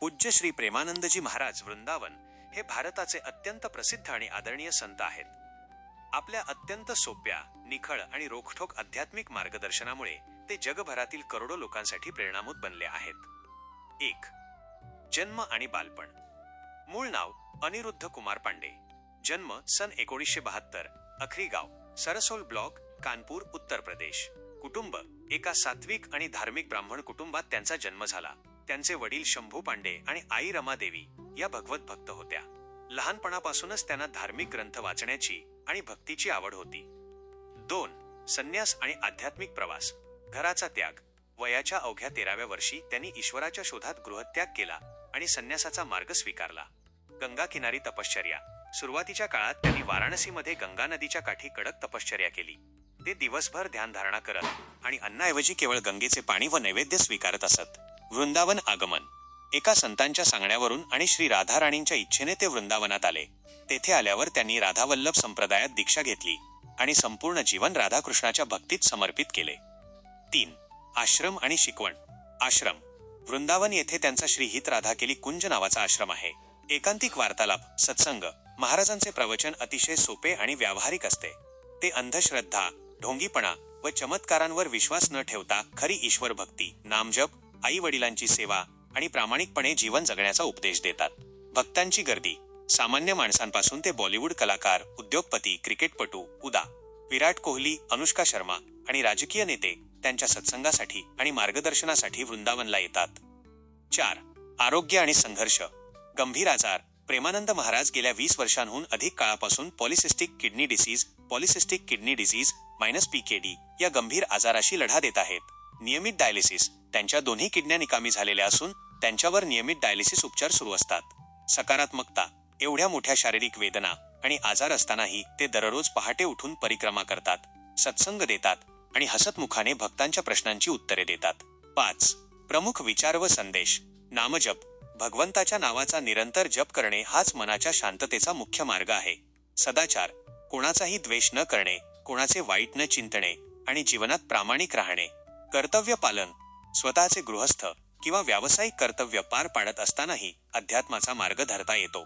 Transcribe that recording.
पूज्य श्री प्रेमानंदजी महाराज वृंदावन हे भारताचे अत्यंत प्रसिद्ध आणि आदरणीय संत आहेत. आपल्या अत्यंत सोप्या, निखळ आणि रोखठोक आध्यात्मिक मार्गदर्शनामुळे ते जगभरातील करोडो लोकांसाठी प्रेरणामूत बनले आहेत. 1. जन्म आणि बालपण. मूळ नाव अनिरुद्ध कुमार पांडे. जन्म सन 1972. अखरी गाव सरसोल ब्लॉक, कानपूर, उत्तर प्रदेश. कुटुंब एका सात्विक आणि धार्मिक ब्राह्मण कुटुंबात त्यांचा जन्म झाला. त्यांचे वडील शंभू पांडे आणि आई रमादेवी या भगवत भक्त होत्या. लहानपणापासूनच त्यांना धार्मिक ग्रंथ वाचण्याची आणि भक्तीची आवड होती. 2. संन्यास आणि आध्यात्मिक प्रवास. घराचा त्याग. वयाच्या अवघ्या 13व्या वर्षी त्यांनी ईश्वराच्या शोधात गृहत्याग केला आणि संन्यासाचा मार्ग स्वीकारला. गंगा किनारी तपश्चर्या. सुरुवातीच्या काळात त्यांनी वाराणसीमध्ये गंगा नदीच्या काठी कडक तपश्चर्या केली. ते दिवसभर ध्यानधारणा करत आणि अन्नाऐवजी केवळ गंगेचे पाणी व नैवेद्य स्वीकारत असत. वृंदावन आगमन. एका संतांच्या सांगण्यावरून आणि श्री राधाराणींच्या इच्छेने ते वृंदावनात आले. तेथे आल्यावर त्यांनी राधावल्लभ संप्रदायात दीक्षा घेतली आणि संपूर्ण जीवन राधाकृष्णाच्या भक्तीत समर्पित केले. 3. आश्रम आणि शिकवण. आश्रम. वृंदावन येथे त्यांचा श्री हित राधा केली कुंज नावाचा आश्रम आहे. एकांतिक वार्तालाप, सत्संग. महाराजांचे प्रवचन अतिशय सोपे आणि व्यावहारिक असते. ते अंधश्रद्धा, ढोंगीपणा व चमत्कारांवर विश्वास न ठेवता खरी ईश्वर भक्ती, नामजप, आई वडिलांची सेवा आणि प्रामाणिकपणे जीवन जगण्याचा उपदेश देतात. भक्तांची गर्दी. सामान्य माणसांपासून ते बॉलिवूड कलाकार, उद्योगपती, क्रिकेटपटू, उदा. विराट कोहली, अनुष्का शर्मा आणि राजकीय नेते त्यांच्या सत्संगासाठी आणि मार्गदर्शनासाठी वृंदावनला येतात. 4. आरोग्य आणि संघर्ष. गंभीर आजार. प्रेमानंद महाराज गेल्या 20 वर्षांहून अधिक काळापासून पॉलिसिस्टिक किडनी डिसीज -PKD या गंभीर आजाराशी लढा देत आहेत. नियमित डायलिसिस. त्यांच्या दोन्ही किडन्या निकामी झालेल्या असून त्यांच्यावर नियमित डायलिसिस उपचार सुरू असतात. सकारात्मकता. एवढ्या मोठ्या शारीरिक वेदना आणि आजार असतानाही ते दररोज पहाटे उठून परिक्रमा करतात, सत्संग देतात आणि हसतमुखाने भक्तांच्या प्रश्नांची उत्तरे देतात. 5. प्रमुख विचार व संदेश. नामजप. भगवंताच्या नावाचा निरंतर जप करणे हाच मनाच्या शांततेचा मुख्य मार्ग आहे. सदाचार. कोणाचाही द्वेष न करणे, कोणाचे वाईट न चिंतणे आणि जीवनात प्रामाणिक राहणे. कर्तव्य पालन. स्वतःचे गृहस्थ किंवा व्यावसायिक कर्तव्य पार पाडत असतानाही अध्यात्माचा मार्ग धरता येतो.